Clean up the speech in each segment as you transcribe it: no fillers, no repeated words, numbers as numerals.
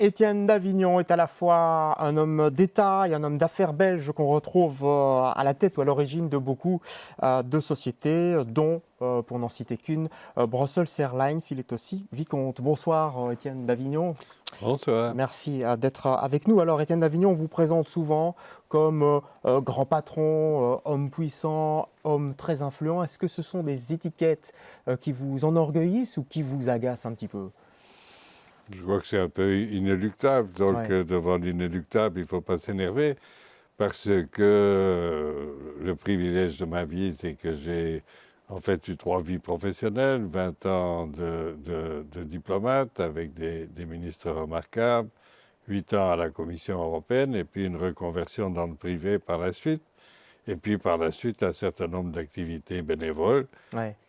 Étienne Davignon est à la fois un homme d'État et un homme d'affaires belge qu'on retrouve à la tête ou à l'origine de beaucoup de sociétés, dont, pour n'en citer qu'une, Brussels Airlines. Il est aussi vicomte. Bonsoir Étienne Davignon. Bonsoir. Merci d'être avec nous. Alors Étienne Davignon, on vous présente souvent comme grand patron, homme puissant, homme très influent. Est-ce que ce sont des étiquettes qui vous enorgueillissent ou qui vous agacent un petit peu ? Je crois que c'est un peu inéluctable. Donc, devant l'inéluctable, il ne faut pas s'énerver. Parce que le privilège de ma vie, c'est que j'ai en fait eu 3 vies professionnelles, 20 ans de diplomate avec des ministres remarquables, 8 ans à la Commission européenne et puis une reconversion dans le privé par la suite. Et puis par la suite, un certain nombre d'activités bénévoles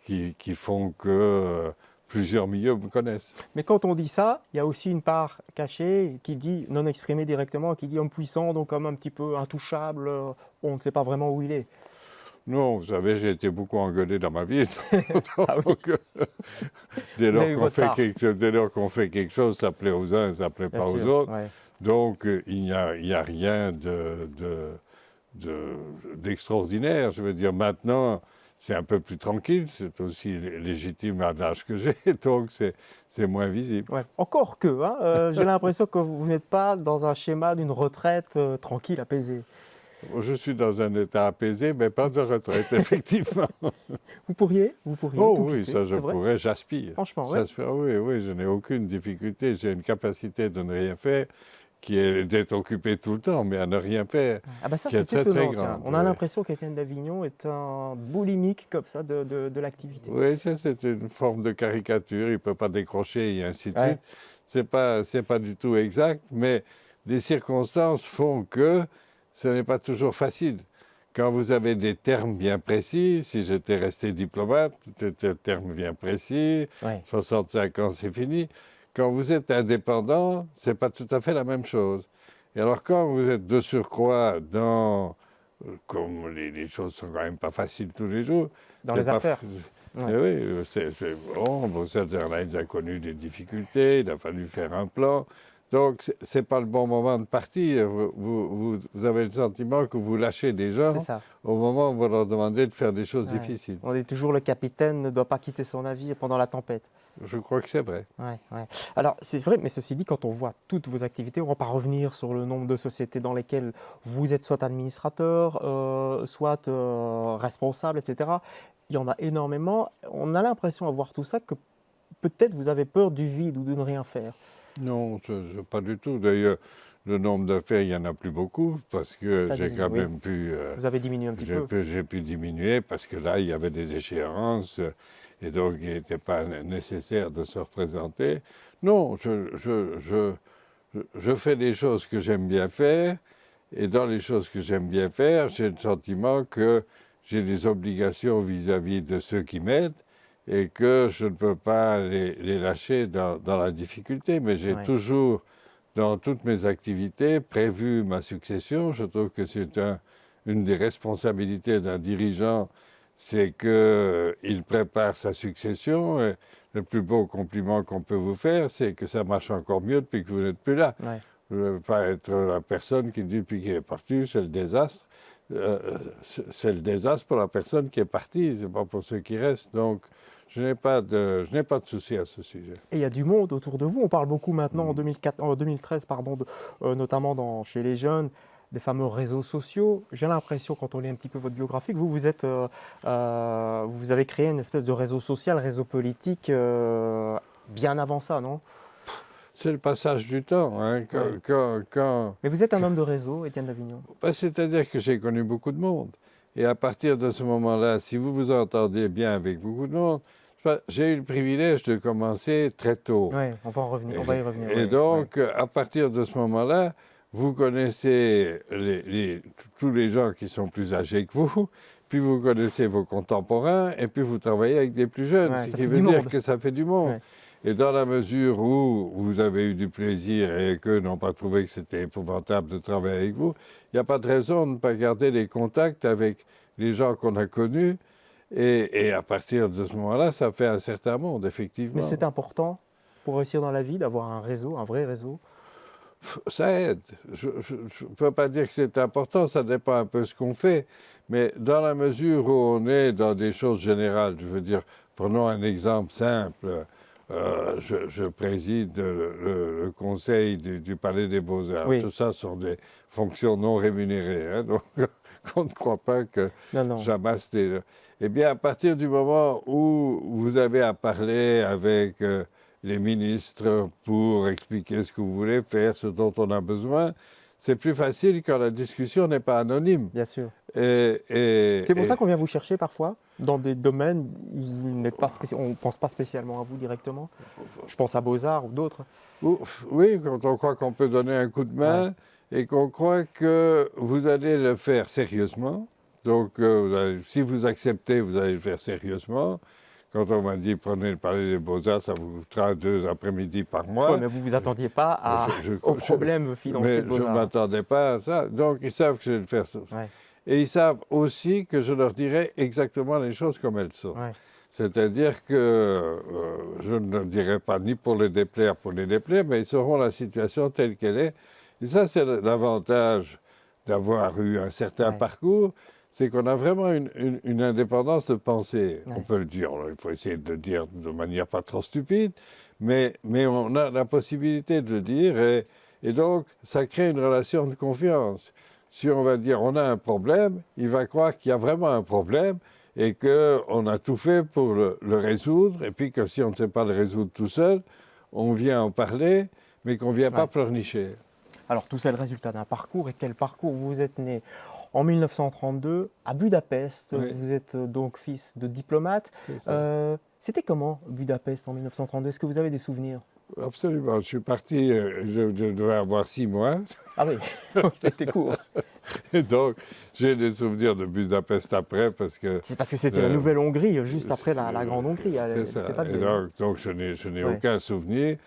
qui font que plusieurs milieux me connaissent. Mais quand on dit ça, il y a aussi une part cachée qui dit, non exprimée directement, qui dit homme puissant, donc homme un petit peu intouchable, on ne sait pas vraiment où il est. Non, vous savez, j'ai été beaucoup engueulé dans ma vie. Ah oui. Dès lors qu'on fait quelque chose, ça plaît aux uns et ça ne plaît pas aux autres. Ouais. Donc, il n'y a rien d'extraordinaire. Je veux dire, maintenant, c'est un peu plus tranquille. C'est aussi légitime à l'âge que j'ai, donc c'est moins visible. Ouais. Encore que, hein, j'ai l'impression que vous n'êtes pas dans un schéma d'une retraite tranquille, apaisée. Je suis dans un état apaisé, mais pas de retraite, effectivement. Vous pourriez Oh tout oui, quitter, ça je c'est vrai. pourrais, j'aspire. Franchement, ouais. Oui, je n'ai aucune difficulté. J'ai une capacité de ne rien faire qui est d'être occupé tout le temps, mais à ne rien faire, Ah bah ça, qui est c'est très, étonnant. très grande. On a l'impression qu'Étienne Davignon est un boulimique comme ça de l'activité. Oui, ça c'est une forme de caricature. Il ne peut pas décrocher et ainsi de Ouais. suite. C'est pas du tout exact, mais les circonstances font que ce n'est pas toujours facile. Quand vous avez des termes bien précis, si j'étais resté diplomate, des termes bien précis, 65 ans c'est fini. Quand vous êtes indépendant, c'est pas tout à fait la même chose. Et alors quand vous êtes de surcroît comme les choses sont quand même pas faciles tous les jours. Dans les affaires. Oui, Brussels Airlines a connu des difficultés, il a fallu faire un plan. Donc, ce n'est pas le bon moment de partir. Vous avez le sentiment que vous lâchez des gens au moment où vous leur demandez de faire des choses difficiles. On dit toujours le capitaine ne doit pas quitter son navire pendant la tempête. Je crois que c'est vrai. Alors, c'est vrai, mais ceci dit, quand on voit toutes vos activités, on ne va pas revenir sur le nombre de sociétés dans lesquelles vous êtes soit administrateur, soit responsable, etc. Il y en a énormément. On a l'impression, à voir tout ça, que peut-être vous avez peur du vide ou de ne rien faire. Non, pas du tout. D'ailleurs, le nombre d'affaires, il n'y en a plus beaucoup parce que j'ai quand même pu... Vous avez diminué un petit peu. J'ai pu diminuer parce que là, il y avait des échéances et donc il n'était pas nécessaire de se représenter. Non, je fais des choses que j'aime bien faire et dans les choses que j'aime bien faire, j'ai le sentiment que j'ai des obligations vis-à-vis de ceux qui m'aident et que je ne peux pas les lâcher dans la difficulté. Mais j'ai toujours, dans toutes mes activités, prévu ma succession. Je trouve que c'est une des responsabilités d'un dirigeant, c'est qu'il prépare sa succession. Et le plus beau compliment qu'on peut vous faire, c'est que ça marche encore mieux depuis que vous n'êtes plus là. Je ne veux pas être la personne qui dit depuis qu'il est parti, c'est le désastre. C'est le désastre pour la personne qui est partie, ce n'est pas pour ceux qui restent. Donc, je n'ai pas de souci à ce sujet. Et il y a du monde autour de vous. On parle beaucoup maintenant en 2013, notamment chez les jeunes, des fameux réseaux sociaux. J'ai l'impression, quand on lit un petit peu votre biographie, que vous avez créé une espèce de réseau social, réseau politique, bien avant ça, non ? C'est le passage du temps. Hein, Mais vous êtes un homme de réseau, Étienne Davignon. C'est-à-dire que j'ai connu beaucoup de monde. Et à partir de ce moment-là, si vous vous entendez bien avec beaucoup de monde, j'ai eu le privilège de commencer très tôt. Oui, on va y revenir. Et donc, à partir de ce moment-là, vous connaissez tous les gens qui sont plus âgés que vous, puis vous connaissez vos contemporains, et puis vous travaillez avec des plus jeunes, ce qui veut dire que ça fait du monde. Et dans la mesure où vous avez eu du plaisir et qu'eux n'ont pas trouvé que c'était épouvantable de travailler avec vous, il n'y a pas de raison de ne pas garder les contacts avec les gens qu'on a connus. Et à partir de ce moment-là, ça fait un certain monde, effectivement. Mais c'est important pour réussir dans la vie d'avoir un réseau, un vrai réseau. Ça aide. Je ne peux pas dire que c'est important, ça dépend un peu de ce qu'on fait. Mais dans la mesure où on est dans des choses générales, je veux dire, prenons un exemple simple. Je préside le conseil du Palais des Beaux-Arts. Oui. Tout ça sont des fonctions non rémunérées. Hein, donc, on ne croit pas que Non. j'amasse des... Eh bien, à partir du moment où vous avez à parler avec les ministres pour expliquer ce que vous voulez faire, ce dont on a besoin, c'est plus facile quand la discussion n'est pas anonyme. Bien sûr. C'est pour ça qu'on vient vous chercher parfois, dans des domaines où vous n'êtes pas on ne pense pas spécialement à vous directement. Je pense à Beaux-Arts ou d'autres. Oui, quand on croit qu'on peut donner un coup de main et qu'on croit que vous allez le faire sérieusement. Donc, si vous acceptez, vous allez le faire sérieusement. Quand on m'a dit prenez le Palais des Beaux-Arts, ça vous coûtera 2 après-midi par mois. Oui, mais vous ne vous attendiez pas au problème financier de Beaux-Arts. Je ne m'attendais pas à ça. Donc, ils savent que je vais le faire. Ouais. Et ils savent aussi que je leur dirai exactement les choses comme elles sont. Ouais. C'est-à-dire que je ne le dirai pas ni pour les déplaire, mais ils sauront la situation telle qu'elle est. Et ça, c'est l'avantage d'avoir eu un certain parcours, c'est qu'on a vraiment une indépendance de pensée. On peut le dire, il faut essayer de le dire de manière pas trop stupide, mais on a la possibilité de le dire et donc ça crée une relation de confiance. Si on va dire on a un problème, il va croire qu'il y a vraiment un problème et qu'on a tout fait pour le résoudre, et puis que si on ne sait pas le résoudre tout seul, on vient en parler, mais qu'on ne vient pas pleurnicher. Alors tout ça est le résultat d'un parcours, et quel parcours? Vous êtes né en 1932 à Budapest, vous êtes donc fils de diplomate. C'était comment Budapest en 1932? Est-ce que vous avez des souvenirs? Absolument, je suis parti, je devais avoir 6 mois. Ah oui, c'était court. Et donc, j'ai des souvenirs de Budapest après parce que... C'est parce que c'était la Nouvelle-Hongrie, juste après la Grande-Hongrie. C'est ça, et donc je n'ai aucun souvenir.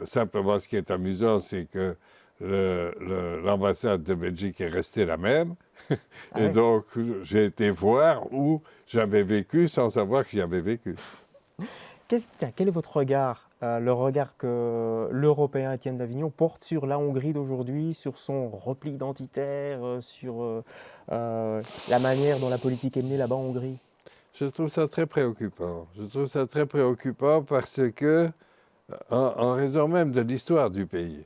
Simplement, ce qui est amusant, c'est que l'ambassade de Belgique est restée la même. Et donc, j'ai été voir où j'avais vécu sans savoir que j'y avais vécu. Quel est votre regard, le regard que l'Européen Étienne Davignon porte sur la Hongrie d'aujourd'hui, sur son repli identitaire, sur la manière dont la politique est menée là-bas en Hongrie? Je trouve ça très préoccupant. Je trouve ça très préoccupant parce que, en raison même de l'histoire du pays.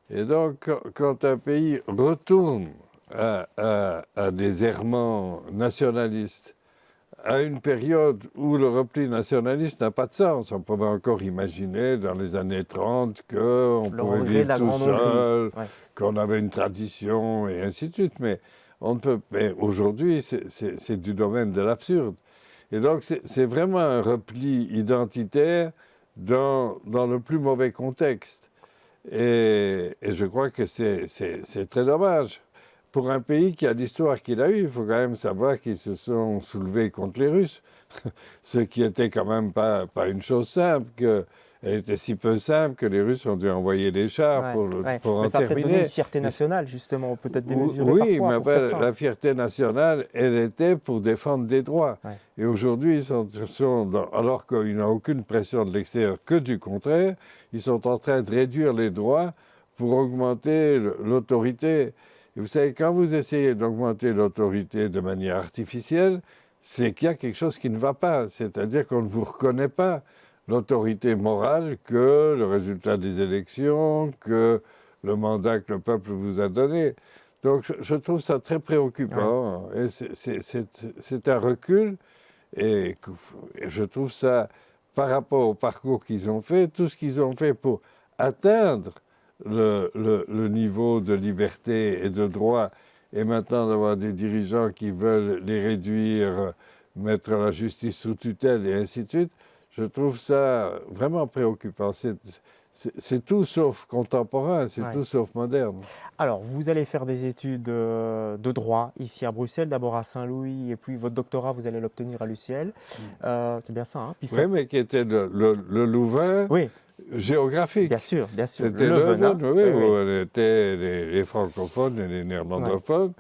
Et donc, quand un pays retourne à des errements nationalistes, à une période où le repli nationaliste n'a pas de sens. On pouvait encore imaginer dans les années 30 qu'on pouvait vivre tout seul, qu'on avait une tradition et ainsi de suite. Mais aujourd'hui, c'est du domaine de l'absurde. Et donc, c'est vraiment un repli identitaire dans le plus mauvais contexte. Et je crois que c'est très dommage. Pour un pays qui a l'histoire qu'il a eue, il faut quand même savoir qu'ils se sont soulevés contre les Russes. Ce qui était quand même pas une chose simple, elle était si peu simple que les Russes ont dû envoyer des chars pour en terminer. Ça a peut-être donné une fierté nationale, justement, peut-être démesurée oui, parfois. Oui, mais la fierté nationale, elle était pour défendre des droits. Et aujourd'hui, alors qu'ils n'ont aucune pression de l'extérieur, que du contraire, ils sont en train de réduire les droits pour augmenter l'autorité. Et vous savez, quand vous essayez d'augmenter l'autorité de manière artificielle, c'est qu'il y a quelque chose qui ne va pas. C'est-à-dire qu'on ne vous reconnaît pas l'autorité morale que le résultat des élections, que le mandat que le peuple vous a donné. Donc je trouve ça très préoccupant. Et c'est un recul. Et je trouve ça, par rapport au parcours qu'ils ont fait, tout ce qu'ils ont fait pour atteindre le niveau de liberté et de droit, et maintenant d'avoir des dirigeants qui veulent les réduire, mettre la justice sous tutelle et ainsi de suite, je trouve ça vraiment préoccupant. C'est tout sauf contemporain, c'est tout sauf moderne. Alors, vous allez faire des études de droit ici à Bruxelles, d'abord à Saint-Louis, et puis votre doctorat, vous allez l'obtenir à l'UCL. C'est bien ça, hein? Oui, mais qui était le Louvain géographique. Bien sûr, C'était Leuven, où étaient les francophones et les néerlandophones.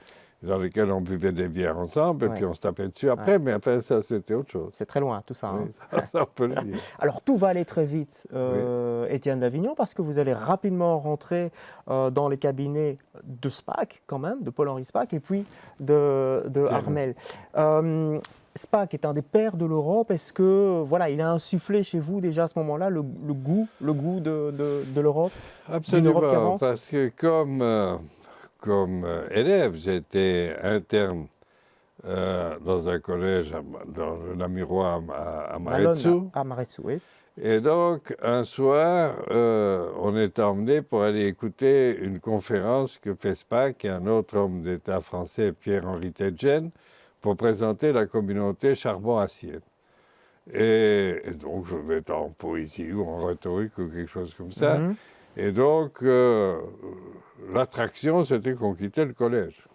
dans lesquels on buvait des bières ensemble, et Ouais. puis on se tapait dessus après, mais enfin, ça, c'était autre chose. C'est très loin, tout ça. Hein. Oui, ça, on peut le dire. Alors tout va aller très vite, Étienne Davignon, parce que vous allez rapidement rentrer dans les cabinets de SPAC, quand même, de Paul-Henri SPAC, et puis de Armel. SPAC est un des pères de l'Europe. Est-ce que voilà, il a insufflé chez vous déjà à ce moment-là le goût de l'Europe, d'une Europe qui Absolument, avance? parce que comme élève, j'étais interne dans un collège dans le Namirois à Maretsu. Malone à Maretsu, oui. Et donc, un soir, on est emmené pour aller écouter une conférence que fait SPAC et un autre homme d'État français, Pierre-Henri Tedjen, pour présenter la communauté charbon-acier. Et donc, je vais être en poésie ou en rhétorique ou quelque chose comme ça. Mhm. Et donc, l'attraction, c'était qu'on quittait le collège.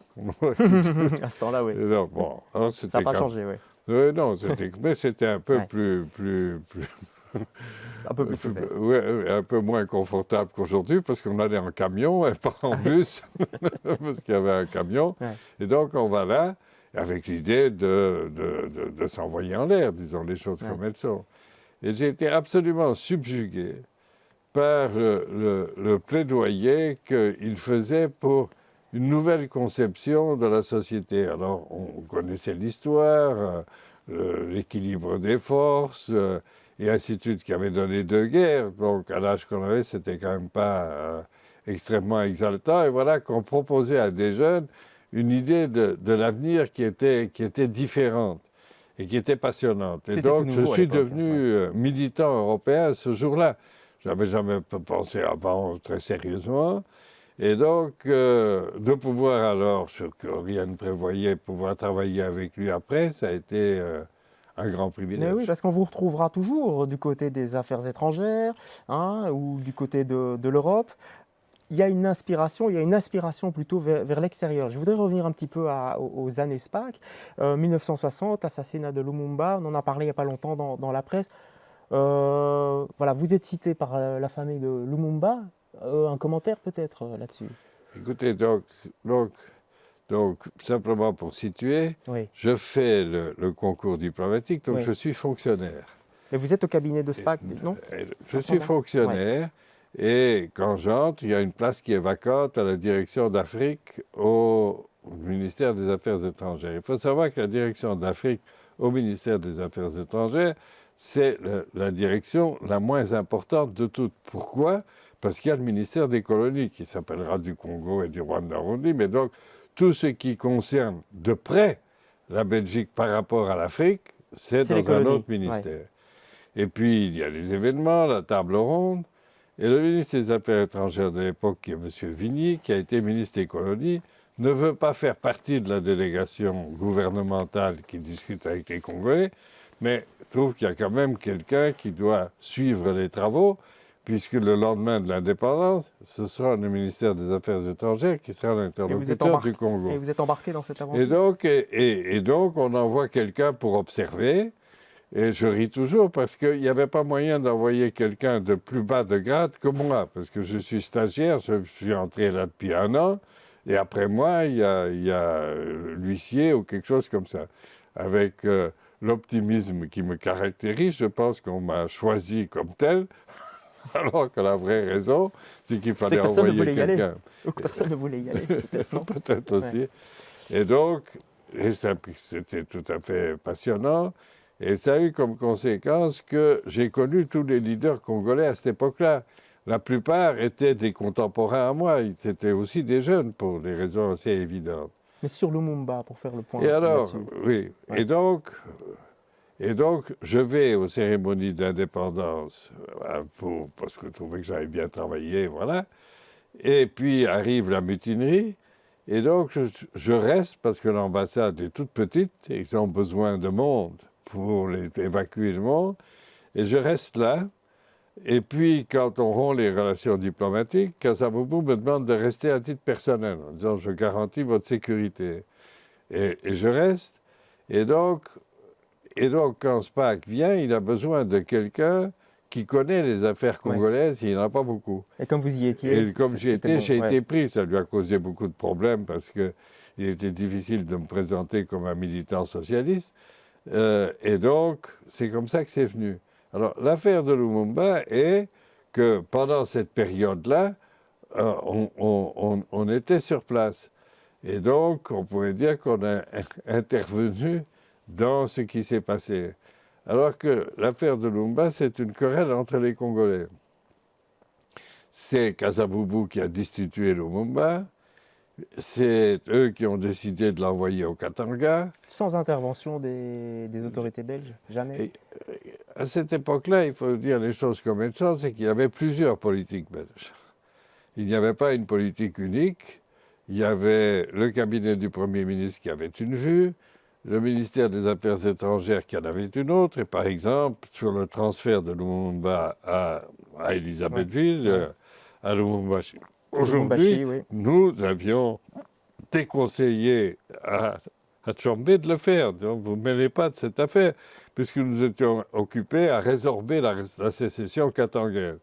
À ce temps-là, oui. Et donc, bon, alors Ça c'était n'a pas changé, oui. non, mais c'était un peu Ouais. plus Un peu plus souple. ouais, un peu moins confortable qu'aujourd'hui parce qu'on allait en camion et pas en bus parce qu'il y avait un camion. Ouais. Et donc on va là avec l'idée de s'envoyer en l'air, disons les choses Ouais. comme elles sont. Et j'ai été absolument subjugué par le plaidoyer qu'il faisait pour une nouvelle conception de la société. Alors on connaissait l'histoire, l'équilibre des forces, et ainsi de suite, qui avait donné deux guerres. Donc, à l'âge qu'on avait, c'était quand même pas extrêmement exaltant. Et voilà qu'on proposait à des jeunes une idée de l'avenir qui était différente et qui était passionnante. Et C'était tout donc, je nouveau à suis l'époque, devenu militant européen ce jour-là. Je n'avais jamais pensé avant très sérieusement. Et donc, de pouvoir alors, ce que rien ne prévoyait, pouvoir travailler avec lui après, ça a été un grand privilège. Mais oui, parce qu'on vous retrouvera toujours du côté des affaires étrangères, hein, ou du côté de l'Europe. Il y a une aspiration plutôt vers l'extérieur. Je voudrais revenir un petit peu aux années SPAC. 1960, assassinat de Lumumba, on en a parlé il n'y a pas longtemps dans la presse. Voilà, vous êtes cité par la famille de Lumumba. Un commentaire peut-être là-dessus? Écoutez, donc, simplement pour situer, Oui. je fais le concours diplomatique, donc Oui. je suis fonctionnaire. Mais vous êtes au cabinet de SPAC, non? Je À ce suis moment-là? fonctionnaire, et quand j'entre, il y a une place qui est vacante à la direction d'Afrique au ministère des Affaires étrangères. Il faut savoir que la direction d'Afrique au ministère des Affaires étrangères, c'est la direction la moins importante de toutes. Pourquoi? Parce qu'il y a le ministère des colonies qui s'appellera du Congo et du Rwanda-Burundi, mais donc tout ce qui concerne de près la Belgique par rapport à l'Afrique, c'est C'est les dans un colonies, autre ministère. Et puis il y a les événements, la table ronde, et le ministre des Affaires étrangères de l'époque, qui est M. Vigny, qui a été ministre des colonies, ne veut pas faire partie de la délégation gouvernementale qui discute avec les Congolais, mais trouve qu'il y a quand même quelqu'un qui doit suivre les travaux, puisque le lendemain de l'indépendance, ce sera le ministère des Affaires étrangères qui sera l'interlocuteur du Congo. Et vous êtes embarqué dans cette aventure? Et donc, on envoie quelqu'un pour observer. Et je ris toujours parce qu'il n'y avait pas moyen d'envoyer quelqu'un de plus bas de grade que moi, parce que je suis stagiaire, je suis entré là depuis 1 an, et après moi, il y a l'huissier ou quelque chose comme ça. Avec l'optimisme qui me caractérise, je pense qu'on m'a choisi comme tel, alors que la vraie raison, c'est qu'il fallait envoyer quelqu'un. Personne ne voulait y aller, peut-être, non? Peut-être aussi. Ouais. Et donc, c'était tout à fait passionnant. Et ça a eu comme conséquence que j'ai connu tous les leaders congolais à cette époque-là. La plupart étaient des contemporains à moi. C'était aussi des jeunes, pour des raisons assez évidentes. Mais sur Lumumba, pour faire le point Et alors, là-dessus. oui. Ouais. Et donc, je vais aux cérémonies d'indépendance parce que je trouvais que j'avais bien travaillé, voilà. Et puis arrive la mutinerie. Et donc, je reste parce que l'ambassade est toute petite et ils ont besoin de monde pour évacuer le monde. Et je reste là. Et puis, quand on rompt les relations diplomatiques, Kasavubu me demande de rester à titre personnel, en disant « je garantis votre sécurité ». Et je reste. Et donc, quand SPAC vient, il a besoin de quelqu'un qui connaît les affaires congolaises, il n'y en a pas beaucoup. Et comme vous y étiez, Et comme j'y étais, j'ai été pris. Ça lui a causé beaucoup de problèmes parce que il était difficile de me présenter comme un militant socialiste. Et donc, c'est comme ça que c'est venu. Alors, l'affaire de Lumumba est que pendant cette période-là, on était sur place. Et donc, on pourrait dire qu'on a intervenu dans ce qui s'est passé. Alors que l'affaire de Lumumba, c'est une querelle entre les Congolais. C'est Kasavubu qui a destitué Lumumba. C'est eux qui ont décidé de l'envoyer au Katanga. Sans intervention des autorités belges, jamais. Et à cette époque-là, il faut dire les choses comme elles sont, c'est qu'il y avait plusieurs politiques belges. Il n'y avait pas une politique unique. Il y avait le cabinet du Premier ministre qui avait une vue, le ministère des Affaires étrangères qui en avait une autre, et par exemple, sur le transfert de Lumumba à Elisabethville, à Lubumbashi. Aujourd'hui, oui. nous avions déconseillé à Tshombe de le faire. Donc, vous ne mêlez pas de cette affaire, puisque nous étions occupés à résorber la sécession katangaise.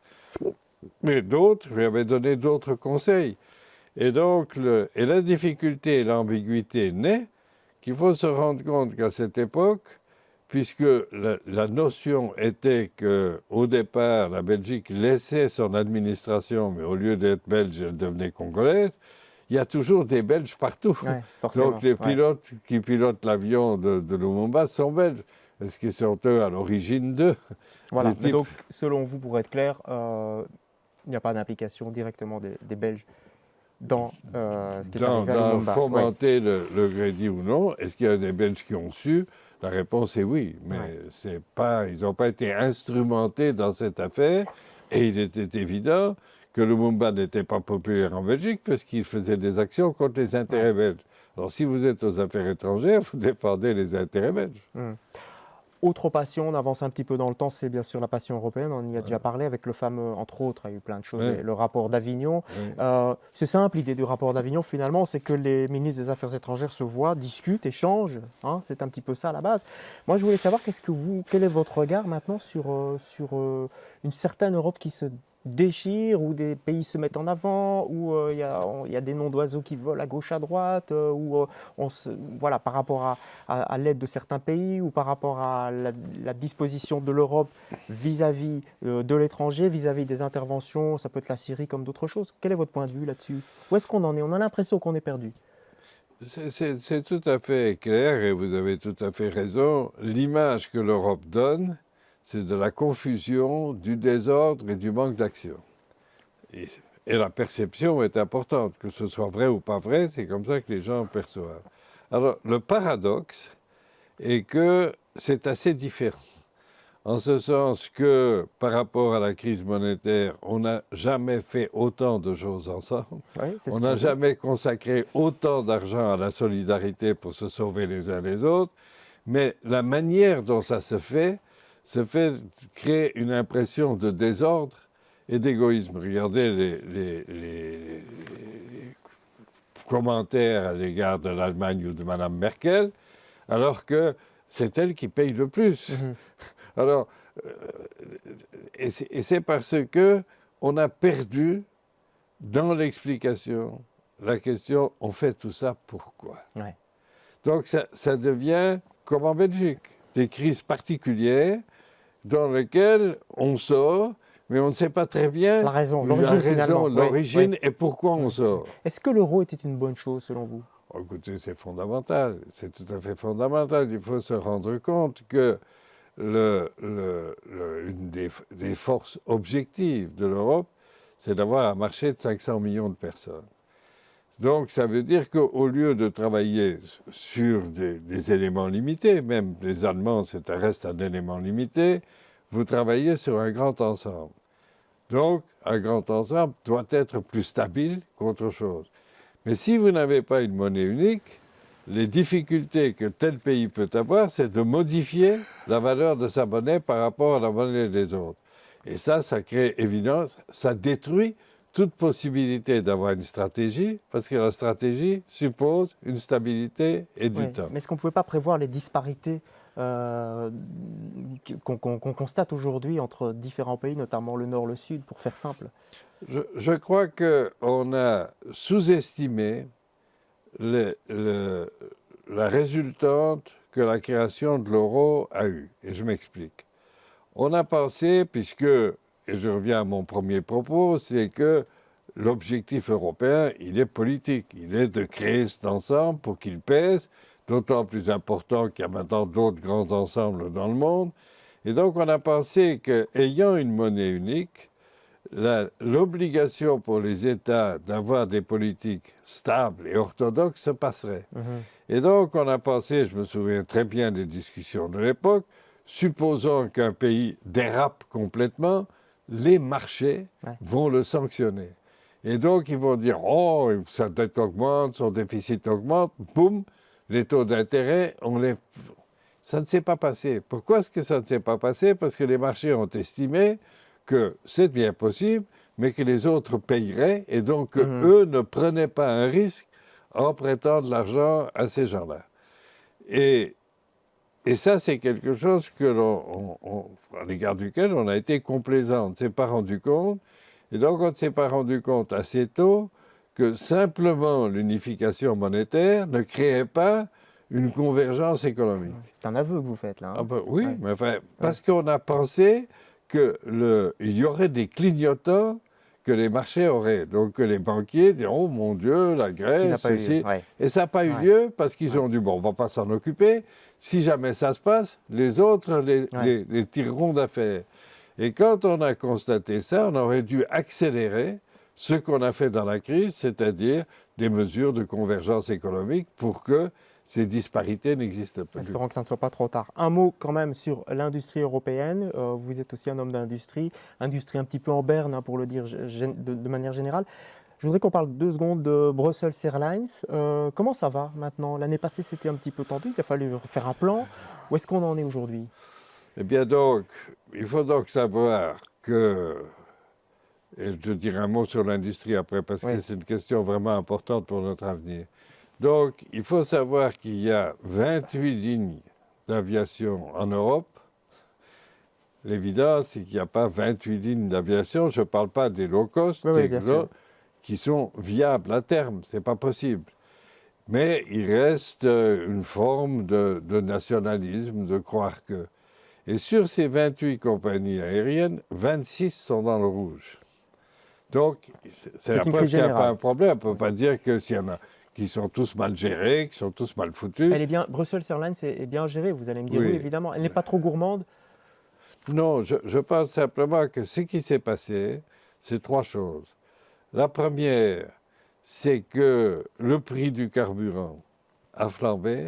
Mais d'autres lui avaient donné d'autres conseils. Et donc, la difficulté et l'ambiguïté naît qu'il faut se rendre compte qu'à cette époque, puisque la notion était qu'au départ, la Belgique laissait son administration, mais au lieu d'être belge, elle devenait congolaise, il y a toujours des Belges partout. Ouais, forcément. Donc les pilotes qui pilotent l'avion de Lumumba sont belges. Est-ce qu'ils sont eux à l'origine d'eux? Voilà. Mais donc, selon vous, pour être clair, il n'y a pas d'implication directement des Belges dans ce qui est arrivé à Lumumba. Fomenter le crédit ou non. Est-ce qu'il y a des Belges qui ont su? La réponse est oui, mais c'est pas, ils n'ont pas été instrumentés dans cette affaire. Et il était évident que Lumumba n'était pas populaire en Belgique parce qu'il faisait des actions contre les intérêts belges. Alors si vous êtes aux affaires étrangères, vous défendez les intérêts belges. Autre passion, on avance un petit peu dans le temps, c'est bien sûr la passion européenne. On y a déjà parlé avec le fameux, entre autres, il y a eu plein de choses, le rapport d'Avignon. C'est simple, l'idée du rapport d'Avignon, finalement, c'est que les ministres des Affaires étrangères se voient, discutent, échangent. Hein, c'est un petit peu ça à la base. Moi, je voulais savoir, quel est votre regard maintenant sur une certaine Europe qui se déchire, où des pays se mettent en avant, où il y a des noms d'oiseaux qui volent à gauche, à droite, où voilà, par rapport à l'aide de certains pays, ou par rapport à la disposition de l'Europe vis-à-vis de l'étranger, vis-à-vis des interventions, ça peut être la Syrie comme d'autres choses. Quel est votre point de vue là-dessus? Où est-ce qu'on en est? On a l'impression qu'on est perdu. C'est tout à fait clair et vous avez tout à fait raison. L'image que l'Europe donne, c'est de la confusion, du désordre et du manque d'action. Et la perception est importante, que ce soit vrai ou pas vrai, c'est comme ça que les gens perçoivent. Alors, le paradoxe est que c'est assez différent. En ce sens que, par rapport à la crise monétaire, on n'a jamais fait autant de choses ensemble. Oui, on n'a jamais consacré autant d'argent à la solidarité pour se sauver les uns les autres. Mais la manière dont ça se fait créer une impression de désordre et d'égoïsme. Regardez les commentaires à l'égard de l'Allemagne ou de Mme Merkel, alors que c'est elle qui paye le plus. Alors, et c'est parce qu'on a perdu dans l'explication la question, on fait tout ça pourquoi? Donc ça devient comme en Belgique, des crises particulières dans lesquelles on sort, mais on ne sait pas très bien la raison, l'origine et pourquoi on sort. Est-ce que l'euro était une bonne chose selon vous? Écoutez, c'est fondamental, c'est tout à fait fondamental. Il faut se rendre compte que une des forces objectives de l'Europe, c'est d'avoir un marché de 500 millions de personnes. Donc ça veut dire qu'au lieu de travailler sur des éléments limités, même les Allemands, reste un élément limité, vous travaillez sur un grand ensemble. Donc un grand ensemble doit être plus stable qu'autre chose. Mais si vous n'avez pas une monnaie unique, les difficultés que tel pays peut avoir, c'est de modifier la valeur de sa monnaie par rapport à la monnaie des autres. Et ça crée évidence, ça détruit toute possibilité d'avoir une stratégie, parce que la stratégie suppose une stabilité et du temps. Mais est-ce qu'on ne pouvait pas prévoir les disparités qu'on constate aujourd'hui entre différents pays, notamment le Nord, le Sud, pour faire simple? Je crois qu'on a sous-estimé la résultante que la création de l'euro a eue. Et je m'explique. On a pensé, puisque, et je reviens à mon premier propos, c'est que l'objectif européen, il est politique. Il est de créer cet ensemble pour qu'il pèse, d'autant plus important qu'il y a maintenant d'autres grands ensembles dans le monde. Et donc on a pensé qu'ayant une monnaie unique, l'obligation pour les États d'avoir des politiques stables et orthodoxes se passerait. Et donc on a pensé, je me souviens très bien des discussions de l'époque, supposons qu'un pays dérape complètement, les marchés vont le sanctionner. Et donc ils vont dire, oh, sa dette augmente, son déficit augmente, boum, les taux d'intérêt, ça ne s'est pas passé. Pourquoi est-ce que ça ne s'est pas passé? Parce que les marchés ont estimé que c'est bien possible, mais que les autres payeraient, et donc eux ne prenaient pas un risque en prêtant de l'argent à ces gens-là. Et ça, c'est quelque chose à l'égard duquel on a été complaisant. On ne s'est pas rendu compte. Et donc, on ne s'est pas rendu compte assez tôt que simplement l'unification monétaire ne créait pas une convergence économique. C'est un aveu que vous faites, là. Hein. Ah ben, oui, mais enfin, parce qu'on a pensé qu'il y aurait des clignotants que les marchés auraient. Donc que les banquiers diront, oh mon Dieu, la Grèce, ceci. Et ça n'a pas eu lieu parce qu'ils ont dit, bon, on ne va pas s'en occuper. Si jamais ça se passe, les autres les tireront d'affaire. Et quand on a constaté ça, on aurait dû accélérer ce qu'on a fait dans la crise, c'est-à-dire des mesures de convergence économique pour que ces disparités n'existent plus. Espérons que ça ne soit pas trop tard. Un mot quand même sur l'industrie européenne. Vous êtes aussi un homme d'industrie, industrie un petit peu en berne, hein, pour le dire de manière générale. Je voudrais qu'on parle 2 secondes de Brussels Airlines. Comment ça va maintenant? L'année passée, c'était un petit peu tendu. Il a fallu faire un plan. Où est-ce qu'on en est aujourd'hui? Eh bien donc, il faut donc savoir que, et je dirai un mot sur l'industrie après, parce que c'est une question vraiment importante pour notre avenir. Donc, il faut savoir qu'il y a 28 lignes d'aviation en Europe. L'évidence, c'est qu'il n'y a pas 28 lignes d'aviation. Je ne parle pas des low cost, qui sont viables à terme. Ce n'est pas possible. Mais il reste une forme de nationalisme, de croire que... Et sur ces 28 compagnies aériennes, 26 sont dans le rouge. Donc, c'est la preuve qu'il n'y a pas un problème. On ne peut pas dire que s'il y en a qui sont tous mal gérés, qui sont tous mal foutus. Elle est bien, Brussels Airlines est bien gérée, vous allez me dire oui, évidemment. Elle n'est pas trop gourmande? Non, je pense simplement que ce qui s'est passé, c'est 3 choses. La première, c'est que le prix du carburant a flambé.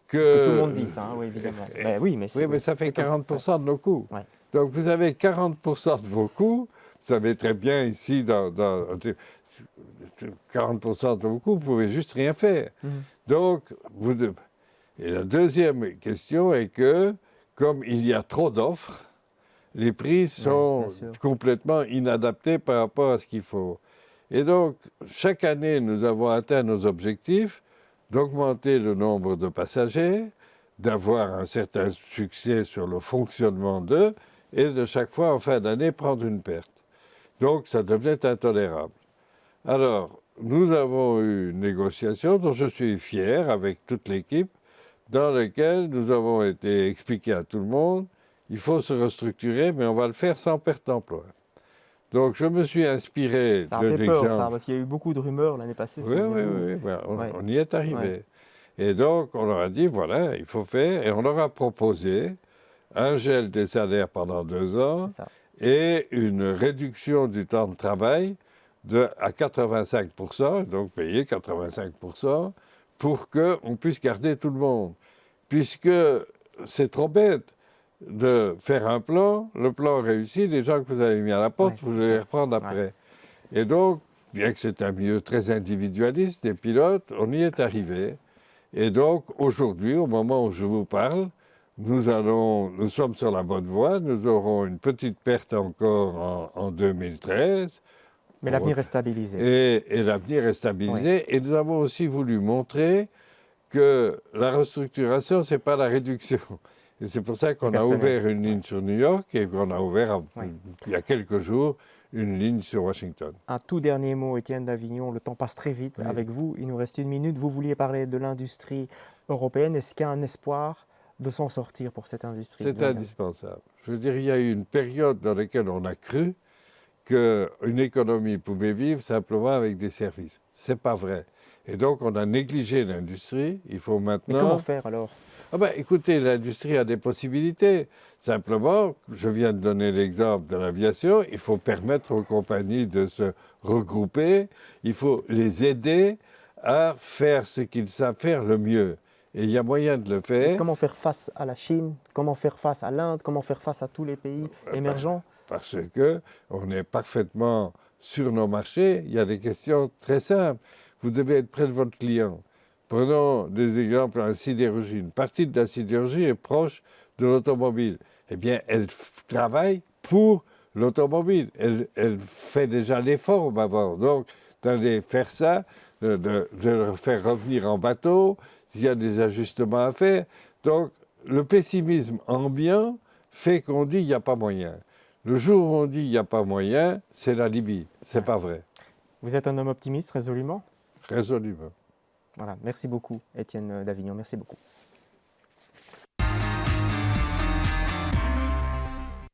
C'est ce que tout le monde dit, ça, hein, oui, évidemment. Mais ça fait 40% de nos coûts. Ouais. Donc vous avez 40% de vos coûts. Vous savez très bien ici, 40% de vos coûts, vous ne pouvez juste rien faire. Donc, et la deuxième question est que, comme il y a trop d'offres, les prix sont complètement inadaptés par rapport à ce qu'il faut. Et donc, chaque année, nous avons atteint nos objectifs d'augmenter le nombre de passagers, d'avoir un certain succès sur le fonctionnement d'eux, et de chaque fois, en fin d'année, prendre une perte. Donc, ça devenait intolérable. Alors, nous avons eu une négociation dont je suis fier avec toute l'équipe, dans laquelle nous avons été expliqués à tout le monde, il faut se restructurer, mais on va le faire sans perte d'emploi. Donc, je me suis inspiré de l'exemple. Ça a fait peur, ça, parce qu'il y a eu beaucoup de rumeurs l'année passée. Oui, on y est arrivé. Ouais. Et donc, on leur a dit, voilà, il faut faire, et on leur a proposé un gel des salaires pendant 2 ans et une réduction du temps de travail à 85%, donc payer 85%, pour qu'on puisse garder tout le monde. Puisque c'est trop bête de faire un plan, le plan réussit, les gens que vous avez mis à la porte, vous allez les reprendre après. Et donc, bien que c'est un milieu très individualiste, des pilotes, on y est arrivé. Et donc, aujourd'hui, au moment où je vous parle, nous sommes sur la bonne voie, nous aurons une petite perte encore en 2013. Mais l'avenir est stabilisé. Et l'avenir est stabilisé. Et nous avons aussi voulu montrer que la restructuration, ce n'est pas la réduction. Et c'est pour ça qu'on a ouvert une ligne sur New York et qu'on a ouvert, il y a quelques jours, une ligne sur Washington. Un tout dernier mot, Étienne d'Avignon, le temps passe très vite Oui. avec vous, il nous reste 1 minute. Vous vouliez parler de l'industrie européenne, est-ce qu'il y a un espoir de s'en sortir pour cette industrie? C'est indispensable. Je veux dire, il y a eu une période dans laquelle on a cru qu'une économie pouvait vivre simplement avec des services. Ce n'est pas vrai. Et donc, on a négligé l'industrie. Il faut maintenant... Mais comment faire alors? Ah ben, écoutez, l'industrie a des possibilités. Simplement, je viens de donner l'exemple de l'aviation, il faut permettre aux compagnies de se regrouper, il faut les aider à faire ce qu'ils savent faire le mieux. Et il y a moyen de le faire. Et comment faire face à la Chine? Comment faire face à l'Inde? Comment faire face à tous les pays émergents? Parce qu'on est parfaitement sur nos marchés, il y a des questions très simples. Vous devez être près de votre client. Prenons des exemples, la sidérurgie. Une partie de la sidérurgie est proche de l'automobile. Eh bien, elle travaille pour l'automobile. Elle fait déjà l'effort avant. Donc, d'aller faire ça, de le faire revenir en bateau, s'il y a des ajustements à faire. Donc, le pessimisme ambiant fait qu'on dit qu'il n'y a pas moyen. Le jour où on dit qu'il n'y a pas moyen, c'est la Libye. C'est pas vrai. Vous êtes un homme optimiste, résolument? Résolument. Voilà, merci beaucoup, Étienne d'Avignon, merci beaucoup.